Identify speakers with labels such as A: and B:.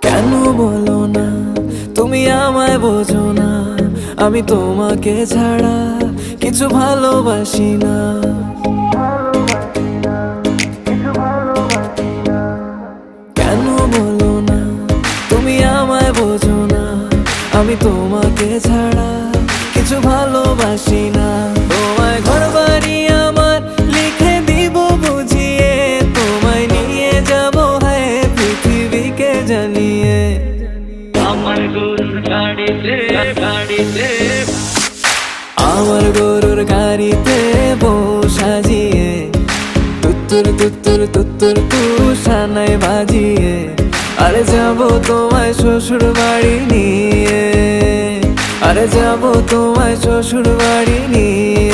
A: কেন বলো না তুমি আমায় বোঝো না, আমি তোমাকে ছাড়া কিছু ভালোবাসি না। কেন বলো না তুমি আমায় বোঝো না, আমি তোমাকে ছাড়া কিছু ভালোবাসি না। তোমায় ঘর বাড়ি আমার লিখে দিব বুঝিয়ে, তোমায় নিয়ে যাব হ্যাঁ পৃথিবীকে জানিয়ে।
B: আমার গরুর গাড়িতে গাড়িতে
A: আমার গরুর গাড়িতে বউ সাজিয়ে, তুত্তুর তুত্তুর তুত্তুর তুষানায় বাজিয়ে, আরে যাব তোমায় শ্বশুর বাড়ি নিয়ে, আরে যাব তোমায় শ্বশুর বাড়ি নিয়ে।